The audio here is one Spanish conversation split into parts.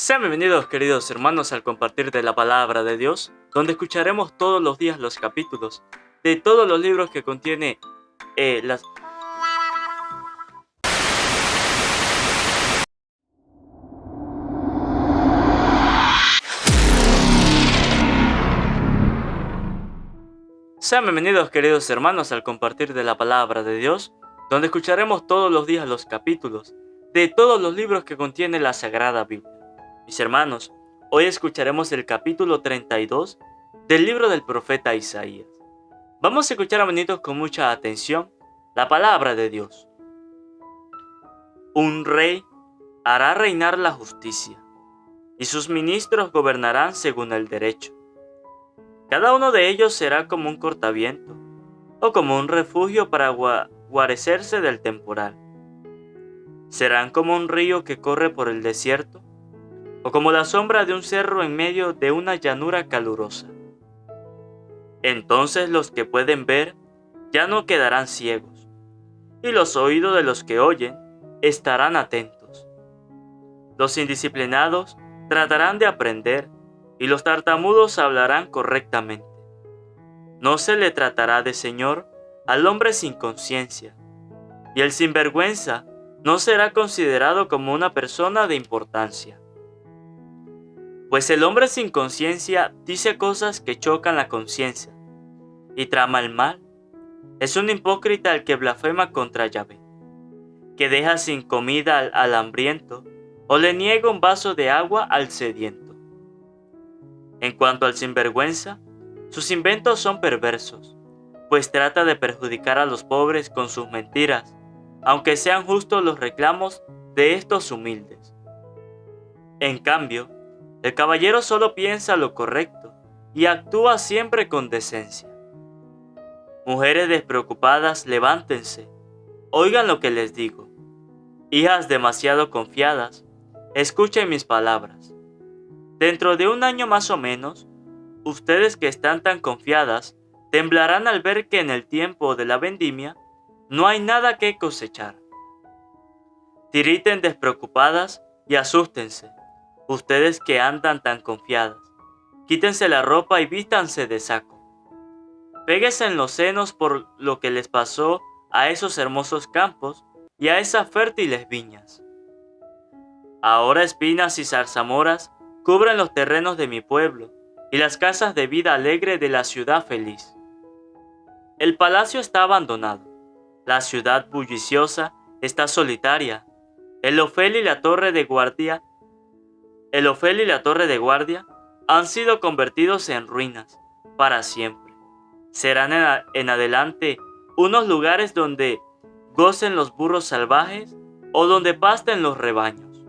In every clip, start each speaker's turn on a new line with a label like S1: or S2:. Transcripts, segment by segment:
S1: Sean bienvenidos, queridos hermanos, al compartir de la palabra de Dios, donde escucharemos todos los días los capítulos de todos los libros que contiene las... Sean bienvenidos, queridos hermanos, al compartir de la palabra de Dios, donde escucharemos todos los días los capítulos de todos los libros que contiene la Sagrada Biblia. Mis hermanos, hoy escucharemos el capítulo 32 del libro del profeta Isaías. Vamos a escuchar, hermanitos, con mucha atención la palabra de Dios. Un rey hará reinar la justicia, y sus ministros gobernarán según el derecho. Cada uno de ellos será como un cortaviento, o como un refugio para guarecerse del temporal. Serán como un río que corre por el desierto, o como la sombra de un cerro en medio de una llanura calurosa. Entonces los que pueden ver ya no quedarán ciegos, y los oídos de los que oyen estarán atentos. Los indisciplinados tratarán de aprender, y los tartamudos hablarán correctamente. No se le tratará de señor al hombre sin conciencia, y el sinvergüenza no será considerado como una persona de importancia. Pues el hombre sin conciencia dice cosas que chocan la conciencia, y trama el mal. Es un hipócrita el que blasfema contra Yahvé, que deja sin comida al hambriento, o le niega un vaso de agua al sediento. En cuanto al sinvergüenza, sus inventos son perversos, pues trata de perjudicar a los pobres con sus mentiras, aunque sean justos los reclamos de estos humildes. En cambio, el caballero solo piensa lo correcto y actúa siempre con decencia. Mujeres despreocupadas, levántense, oigan lo que les digo. Hijas demasiado confiadas, escuchen mis palabras. Dentro de un año más o menos, ustedes que están tan confiadas, temblarán al ver que en el tiempo de la vendimia no hay nada que cosechar. Tiriten despreocupadas y asústense, ustedes que andan tan confiadas. Quítense la ropa y vístanse de saco. Péguense en los senos por lo que les pasó a esos hermosos campos y a esas fértiles viñas. Ahora espinas y zarzamoras cubren los terrenos de mi pueblo y las casas de vida alegre de la ciudad feliz. El palacio está abandonado, la ciudad bulliciosa está solitaria, el Ofel y la torre de guardia han sido convertidos en ruinas para siempre. Serán en adelante unos lugares donde gocen los burros salvajes o donde pasten los rebaños.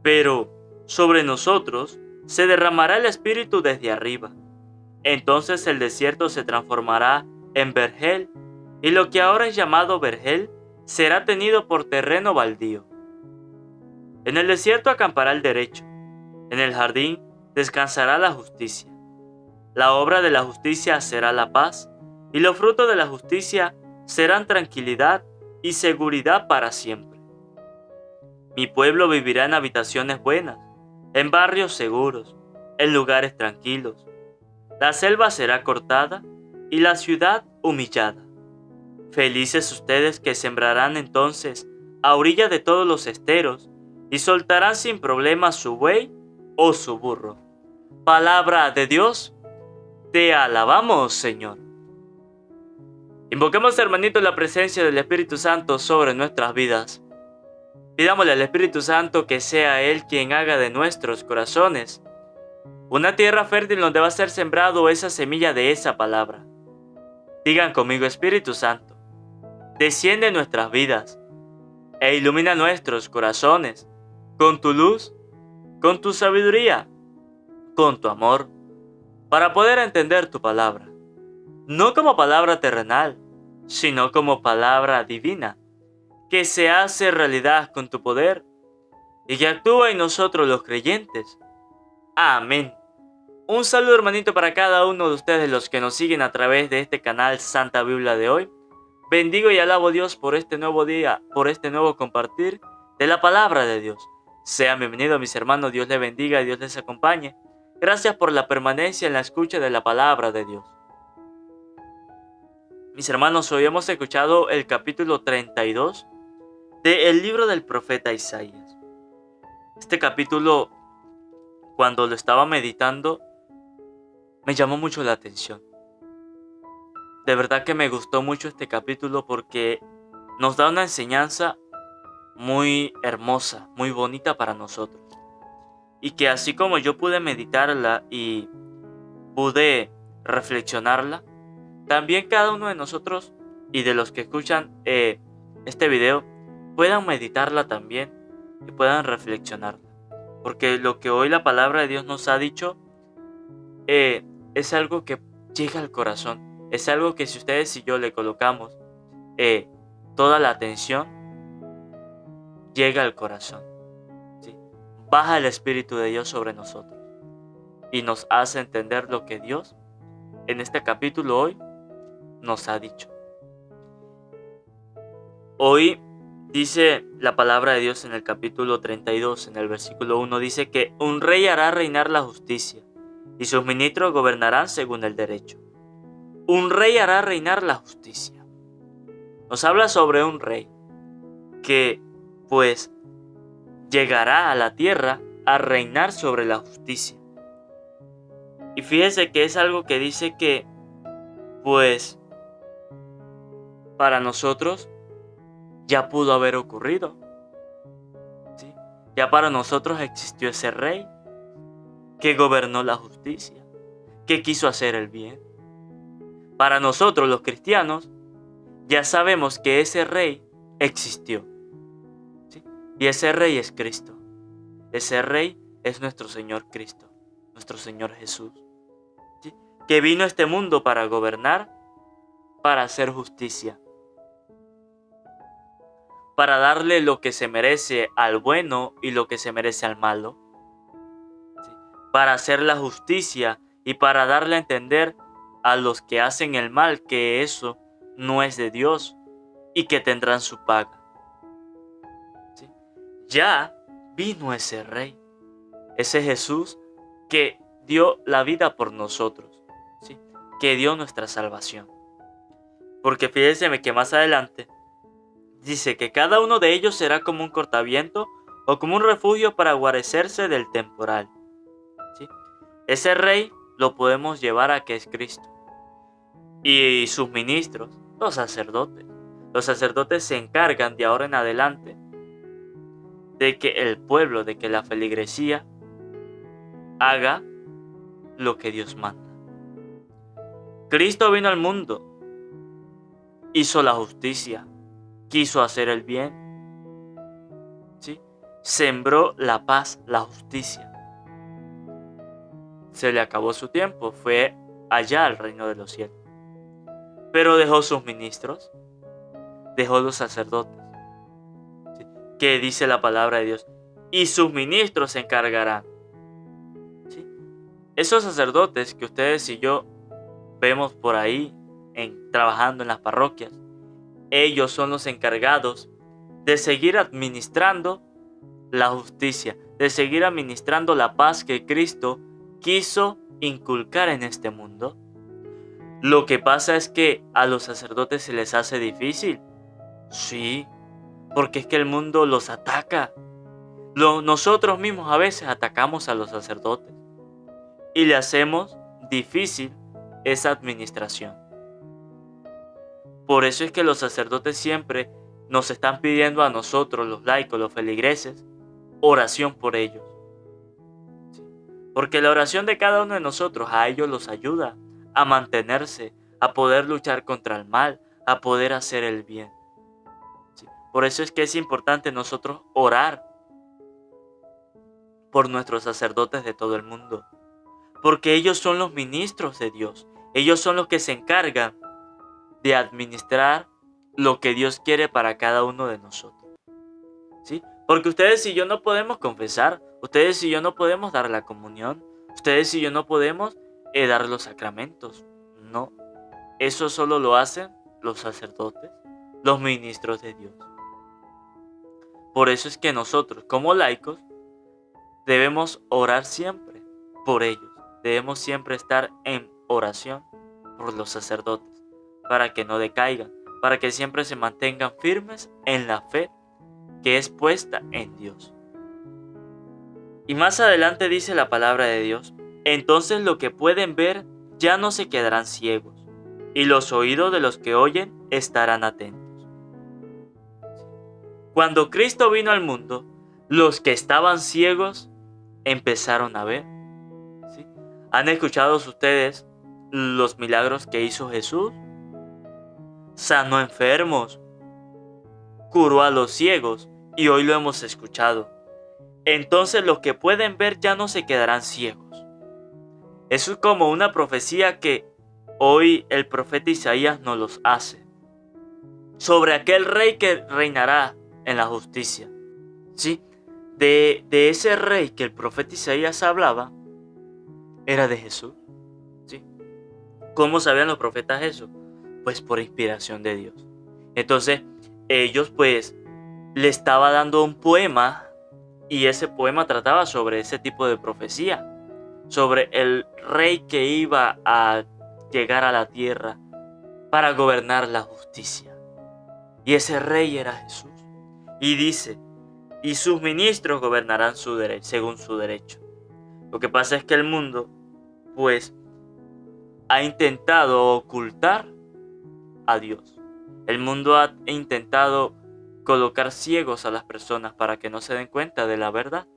S1: Pero sobre nosotros se derramará el Espíritu desde arriba. Entonces el desierto se transformará en vergel, y lo que ahora es llamado vergel será tenido por terreno baldío. En el desierto acampará el derecho, en el jardín descansará la justicia. La obra de la justicia será la paz, y los frutos de la justicia serán tranquilidad y seguridad para siempre. Mi pueblo vivirá en habitaciones buenas, en barrios seguros, en lugares tranquilos. La selva será cortada y la ciudad humillada. Felices ustedes que sembrarán entonces a orilla de todos los esteros y soltarán sin problema su buey o su burro. Palabra de Dios, te alabamos, Señor. Invoquemos, hermanitos, la presencia del Espíritu Santo sobre nuestras vidas. Pidámosle al Espíritu Santo que sea Él quien haga de nuestros corazones una tierra fértil donde va a ser sembrado esa semilla de esa palabra. Digan conmigo: Espíritu Santo, desciende en nuestras vidas e ilumina nuestros corazones con tu luz, con tu sabiduría, con tu amor, para poder entender tu palabra, no como palabra terrenal, sino como palabra divina, que se hace realidad con tu poder y que actúa en nosotros los creyentes. Amén. Un saludo, hermanito, para cada uno de ustedes los que nos siguen a través de este canal Santa Biblia de hoy. Bendigo y alabo a Dios por este nuevo día, por este nuevo compartir de la palabra de Dios. Sean bienvenidos mis hermanos, Dios les bendiga y Dios les acompañe. Gracias por la permanencia en la escucha de la palabra de Dios. Mis hermanos, hoy hemos escuchado el capítulo 32 del libro del profeta Isaías. Este capítulo, cuando lo estaba meditando, me llamó mucho la atención. De verdad que me gustó mucho este capítulo porque nos da una enseñanza muy hermosa, muy bonita para nosotros. Y que así como yo pude meditarla y pude reflexionarla, también cada uno de nosotros y de los que escuchan este video puedan meditarla también y puedan reflexionarla. Porque lo que hoy la palabra de Dios nos ha dicho es algo que llega al corazón. Es algo que si ustedes y yo le colocamos toda la atención, llega al corazón. ¿Sí? Baja el Espíritu de Dios sobre nosotros y nos hace entender lo que Dios en este capítulo hoy nos ha dicho. Hoy dice la palabra de Dios en el capítulo 32, en el versículo 1, dice que un rey hará reinar la justicia y sus ministros gobernarán según el derecho. Un rey hará reinar la justicia. Nos habla sobre un rey que pues llegará a la tierra a reinar sobre la justicia. Y fíjese que es algo que dice que pues para nosotros ya pudo haber ocurrido. ¿Sí? Ya para nosotros existió ese rey que gobernó la justicia, que quiso hacer el bien. Para nosotros los cristianos ya sabemos que ese rey existió. ¿Sí? Y ese rey es Cristo. Ese rey es nuestro Señor Cristo, nuestro Señor Jesús. ¿Sí? Que vino a este mundo para gobernar, para hacer justicia, para darle lo que se merece al bueno y lo que se merece al malo, ¿sí? Para hacer la justicia y para darle a entender a los que hacen el mal que eso no es de Dios y que tendrán su paga. ¿Sí? Ya vino ese rey, ese Jesús que dio la vida por nosotros, ¿sí? Que dio nuestra salvación. Porque fíjense que más adelante dice que cada uno de ellos será como un cortaviento o como un refugio para guarecerse del temporal. ¿Sí? Ese rey lo podemos llevar a que es Cristo. Y sus ministros, los sacerdotes. Los sacerdotes se encargan de ahora en adelante de que el pueblo, de que la feligresía haga lo que Dios manda. Cristo vino al mundo, hizo la justicia, quiso hacer el bien, ¿sí? Sembró la paz, la justicia. Se le acabó su tiempo, fue allá al reino de los cielos. Pero dejó sus ministros, dejó los sacerdotes. ¿Sí? Que dice la palabra de Dios, y sus ministros se encargarán. ¿Sí? Esos sacerdotes que ustedes y yo vemos por ahí trabajando en las parroquias, ellos son los encargados de seguir administrando la justicia, de seguir administrando la paz que Cristo quiso inculcar en este mundo. Lo que pasa es que a los sacerdotes se les hace difícil. Sí, porque es que el mundo los ataca. Nosotros mismos a veces atacamos a los sacerdotes y le hacemos difícil esa administración. Por eso es que los sacerdotes siempre nos están pidiendo a nosotros, los laicos, los feligreses, oración por ellos. ¿Sí? Porque la oración de cada uno de nosotros a ellos los ayuda a mantenerse, a poder luchar contra el mal, a poder hacer el bien. ¿Sí? Por eso es que es importante nosotros orar por nuestros sacerdotes de todo el mundo. Porque ellos son los ministros de Dios. Ellos son los que se encargan de administrar lo que Dios quiere para cada uno de nosotros. ¿Sí? Porque ustedes y yo no podemos confesar, ustedes y yo no podemos dar la comunión, ustedes y yo no podemos dar los sacramentos. No, eso solo lo hacen los sacerdotes, los ministros de Dios. Por eso es que nosotros, como laicos, debemos orar siempre por ellos. Debemos siempre estar en oración por los sacerdotes, para que no decaigan, para que siempre se mantengan firmes en la fe que es puesta en Dios. Y más adelante dice la palabra de Dios: entonces los que pueden ver ya no se quedarán ciegos, y los oídos de los que oyen estarán atentos. Cuando Cristo vino al mundo, los que estaban ciegos empezaron a ver. ¿Sí? ¿Han escuchado ustedes los milagros que hizo Jesús? Sanó enfermos, curó a los ciegos, y hoy lo hemos escuchado. Entonces los que pueden ver ya no se quedarán ciegos. Eso es como una profecía que hoy el profeta Isaías nos los hace, sobre aquel rey que reinará en la justicia. ¿Sí? De ese rey que el profeta Isaías hablaba, era de Jesús. ¿Sí? ¿Cómo sabían los profetas eso? Pues por inspiración de Dios. Entonces, ellos pues le estaba dando un poema, y ese poema trataba sobre ese tipo de profecía, sobre el rey que iba a llegar a la tierra para gobernar la justicia. Y ese rey era Jesús. Y dice: y sus ministros gobernarán según su derecho. Lo que pasa es que el mundo, pues, ha intentado ocultar a Dios. El mundo ha intentado colocar ciegos a las personas para que no se den cuenta de la verdad.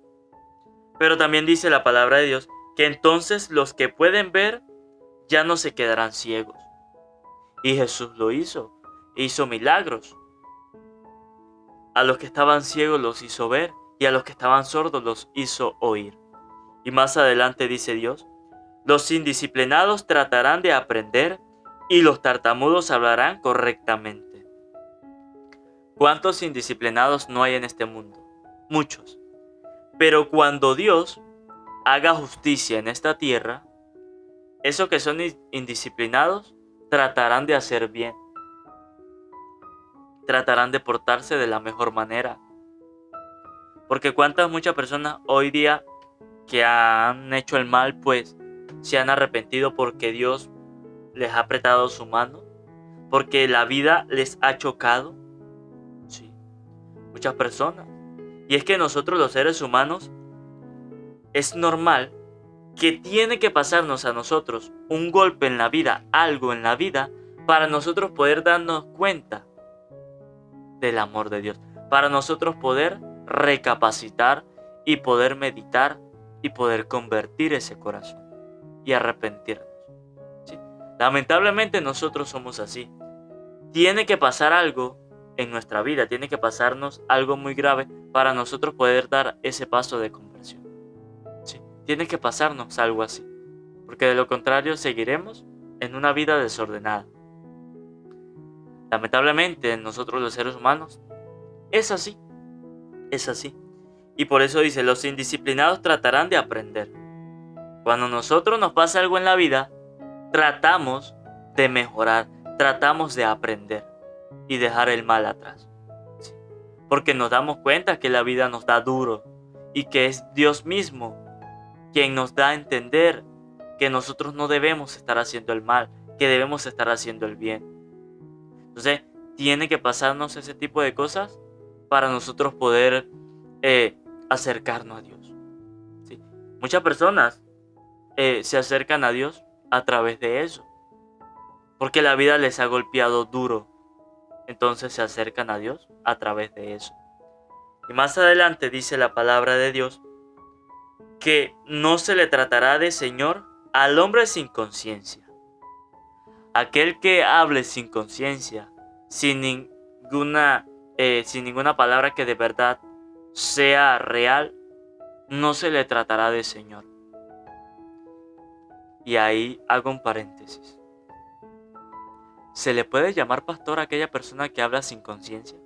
S1: Pero también dice la palabra de Dios que entonces los que pueden ver ya no se quedarán ciegos. Y Jesús lo hizo milagros. A los que estaban ciegos los hizo ver, y a los que estaban sordos los hizo oír. Y más adelante dice Dios: los indisciplinados tratarán de aprender, y los tartamudos hablarán correctamente. ¿Cuántos indisciplinados no hay en este mundo? Muchos. Pero cuando Dios haga justicia en esta tierra, esos que son indisciplinados tratarán de hacer bien. Tratarán de portarse de la mejor manera. Porque muchas personas hoy día que han hecho el mal, pues se han arrepentido porque Dios les ha apretado su mano, porque la vida les ha chocado. Sí, muchas personas. Y es que nosotros los seres humanos, es normal que tiene que pasarnos a nosotros un golpe en la vida, algo en la vida, para nosotros poder darnos cuenta del amor de Dios, para nosotros poder recapacitar y poder meditar y poder convertir ese corazón y arrepentirnos. ¿Sí? Lamentablemente nosotros somos así. Tiene que pasar algo en nuestra vida, tiene que pasarnos algo muy grave para nosotros poder dar ese paso de conversión. ¿Sí? Tiene que pasarnos algo así, porque de lo contrario seguiremos en una vida desordenada. Lamentablemente nosotros los seres humanos es así. Y por eso dice: los indisciplinados tratarán de aprender. Cuando nosotros nos pasa algo en la vida, tratamos de mejorar, tratamos de aprender y dejar el mal atrás. ¿Sí? Porque nos damos cuenta que la vida nos da duro y que es Dios mismo quien nos da a entender que nosotros no debemos estar haciendo el mal, que debemos estar haciendo el bien. Entonces, tiene que pasarnos ese tipo de cosas para nosotros poder acercarnos a Dios. ¿Sí? Muchas personas se acercan a Dios a través de eso, porque la vida les ha golpeado duro. Entonces se acercan a Dios a través de eso. Y más adelante dice la palabra de Dios que no se le tratará de Señor al hombre sin conciencia. Aquel que hable sin conciencia, sin ninguna palabra que de verdad sea real, no se le tratará de Señor. Y ahí hago un paréntesis. ¿Se le puede llamar pastor a aquella persona que habla sin conciencia?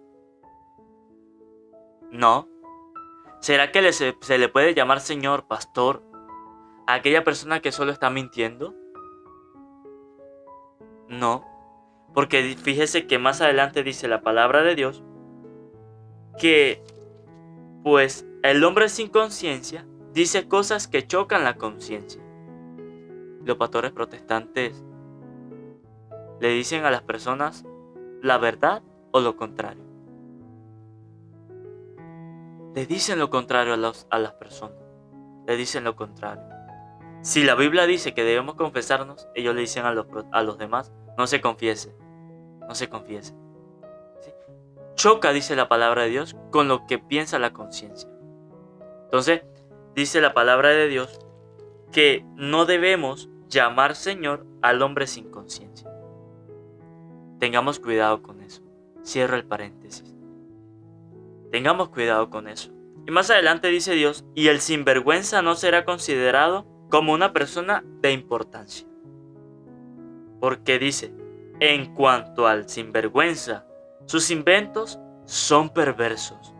S1: No. ¿Será que se le puede llamar Señor, pastor, a aquella persona que solo está mintiendo? No. Porque fíjese que más adelante dice la palabra de Dios que pues el hombre sin conciencia dice cosas que chocan la conciencia. Los pastores protestantes le dicen a las personas la verdad o lo contrario. Le dicen lo contrario a las personas. Le dicen lo contrario. Si la Biblia dice que debemos confesarnos, ellos le dicen a los demás, no se confiese, no se confiese. ¿Sí? Choca, dice la palabra de Dios, con lo que piensa la conciencia. Entonces, dice la palabra de Dios que no debemos llamar Señor al hombre sin conciencia. Tengamos cuidado con eso. Cierro el paréntesis. Tengamos cuidado con eso. Y más adelante dice Dios, y el sinvergüenza no será considerado como una persona de importancia. Porque dice, en cuanto al sinvergüenza, sus inventos son perversos,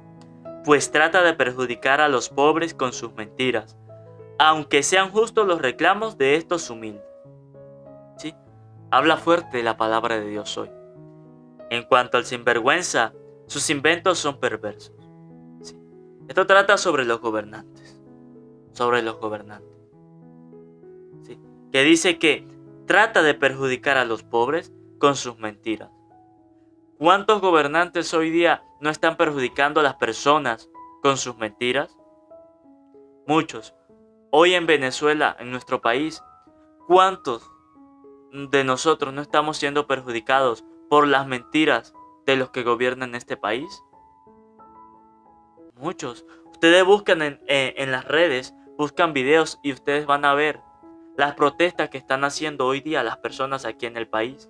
S1: pues trata de perjudicar a los pobres con sus mentiras, aunque sean justos los reclamos de estos humildes. ¿Sí? Habla fuerte la palabra de Dios hoy. En cuanto al sinvergüenza, sus inventos son perversos. ¿Sí? Esto trata sobre los gobernantes. Sobre los gobernantes. ¿Sí? Que dice que trata de perjudicar a los pobres con sus mentiras. ¿Cuántos gobernantes hoy día no están perjudicando a las personas con sus mentiras? Muchos. Hoy en Venezuela, en nuestro país, ¿cuántos de nosotros no estamos siendo perjudicados por las mentiras de los que gobiernan este país? Muchos. Ustedes buscan en las redes, buscan videos y ustedes van a ver las protestas que están haciendo hoy día las personas aquí en el país.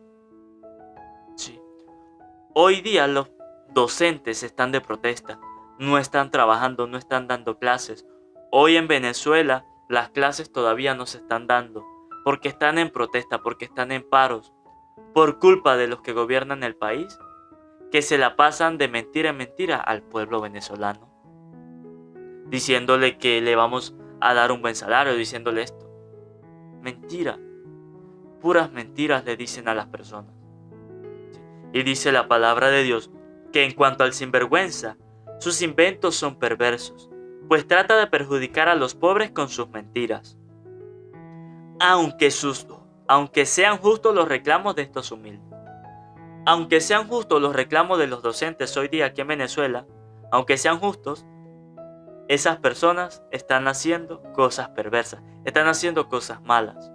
S1: Sí. Hoy día los docentes están de protesta, no están trabajando, no están dando clases. Hoy en Venezuela las clases todavía no se están dando porque están en protesta, porque están en paros, por culpa de los que gobiernan el país, que se la pasan de mentira en mentira al pueblo venezolano, diciéndole que le vamos a dar un buen salario, diciéndole esto. Mentira, puras mentiras le dicen a las personas. Y dice la palabra de Dios que en cuanto al sinvergüenza, sus inventos son perversos, pues trata de perjudicar a los pobres con sus mentiras. Aunque sean justos los reclamos de estos humildes. Aunque sean justos los reclamos de los docentes hoy día aquí en Venezuela, aunque sean justos, esas personas están haciendo cosas perversas, están haciendo cosas malas.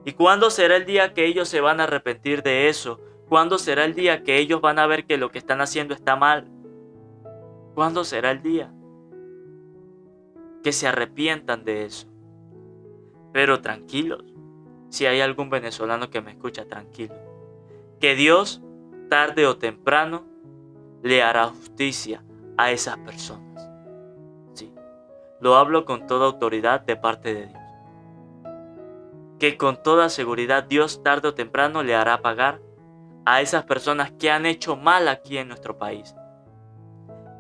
S1: ¿Y cuándo será el día que ellos se van a arrepentir de eso? ¿Cuándo será el día que ellos van a ver que lo que están haciendo está mal? ¿Cuándo será el día que se arrepientan de eso? Pero tranquilos, si hay algún venezolano que me escucha, tranquilo. Que Dios, tarde o temprano, le hará justicia a esas personas. Sí, lo hablo con toda autoridad de parte de Dios. Que con toda seguridad Dios tarde o temprano le hará pagar a esas personas que han hecho mal aquí en nuestro país,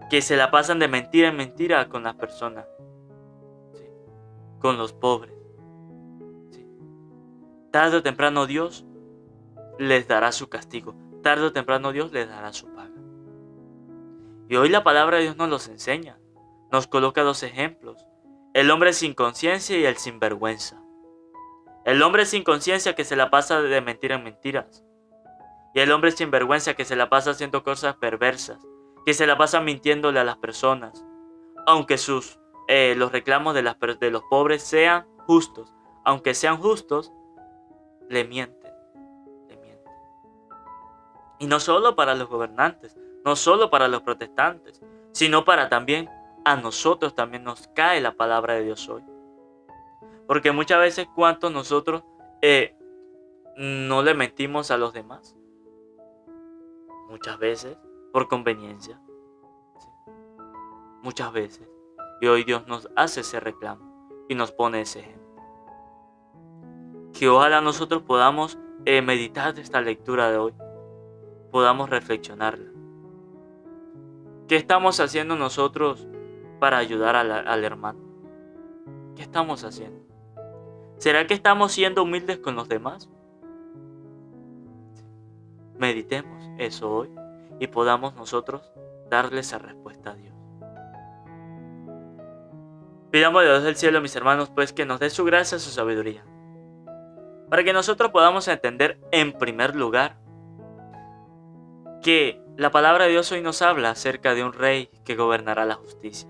S1: que se la pasan de mentira en mentira con las personas, ¿sí? Con los pobres, ¿sí? Tarde o temprano Dios les dará su castigo, tarde o temprano Dios les dará su paga. Y hoy la palabra de Dios nos los enseña, nos coloca dos ejemplos: el hombre sin conciencia y el sinvergüenza. El hombre sin conciencia que se la pasa de mentira en mentiras, y el hombre sin vergüenza que se la pasa haciendo cosas perversas, que se la pasa mintiéndole a las personas, aunque los reclamos de los pobres sean justos, aunque sean justos, le mienten, le mienten. Y no solo para los gobernantes, no solo para los protestantes, sino para también a nosotros también nos cae la palabra de Dios hoy. Porque muchas veces cuántos nosotros no le mentimos a los demás. Muchas veces por conveniencia. ¿Sí? Muchas veces. Y hoy Dios nos hace ese reclamo y nos pone ese ejemplo. Que ojalá nosotros podamos meditar de esta lectura de hoy. Podamos reflexionarla. ¿Qué estamos haciendo nosotros para ayudar al hermano? ¿Qué estamos haciendo? ¿Será que estamos siendo humildes con los demás? Meditemos eso hoy y podamos nosotros darle esa respuesta a Dios. Pidamos a Dios del cielo, mis hermanos, pues que nos dé su gracia y su sabiduría, para que nosotros podamos entender en primer lugar que la palabra de Dios hoy nos habla acerca de un rey que gobernará la justicia.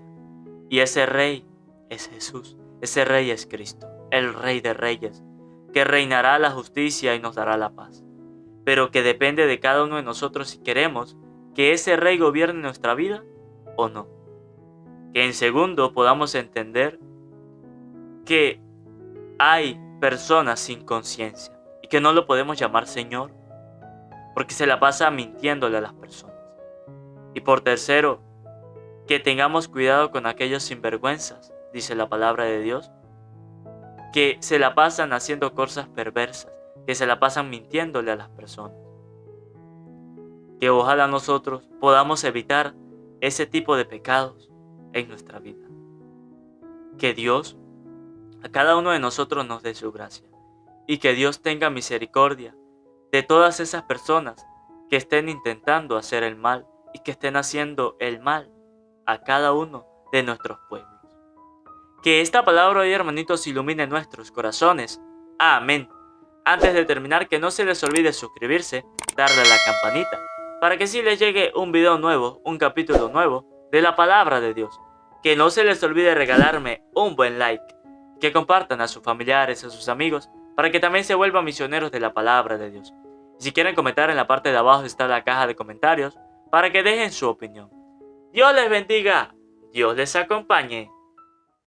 S1: Y ese rey es Jesús, ese rey es Cristo, el Rey de Reyes, que reinará la justicia y nos dará la paz. Pero que depende de cada uno de nosotros si queremos que ese rey gobierne nuestra vida o no. Que en segundo podamos entender que hay personas sin conciencia y que no lo podemos llamar Señor porque se la pasa mintiéndole a las personas. Y por tercero, que tengamos cuidado con aquellos sinvergüenzas, dice la palabra de Dios, que se la pasan haciendo cosas perversas, que se la pasan mintiéndole a las personas. Que ojalá nosotros podamos evitar ese tipo de pecados en nuestra vida. Que Dios a cada uno de nosotros nos dé su gracia y que Dios tenga misericordia de todas esas personas que estén intentando hacer el mal y que estén haciendo el mal a cada uno de nuestros pueblos. Que esta palabra hoy, hermanitos, ilumine nuestros corazones. Amén. Antes de terminar, que no se les olvide suscribirse, darle a la campanita, para que así les llegue un video nuevo, un capítulo nuevo de la palabra de Dios. Que no se les olvide regalarme un buen like, que compartan a sus familiares, a sus amigos, para que también se vuelvan misioneros de la palabra de Dios. Si quieren comentar, en la parte de abajo está la caja de comentarios, para que dejen su opinión. Dios les bendiga, Dios les acompañe.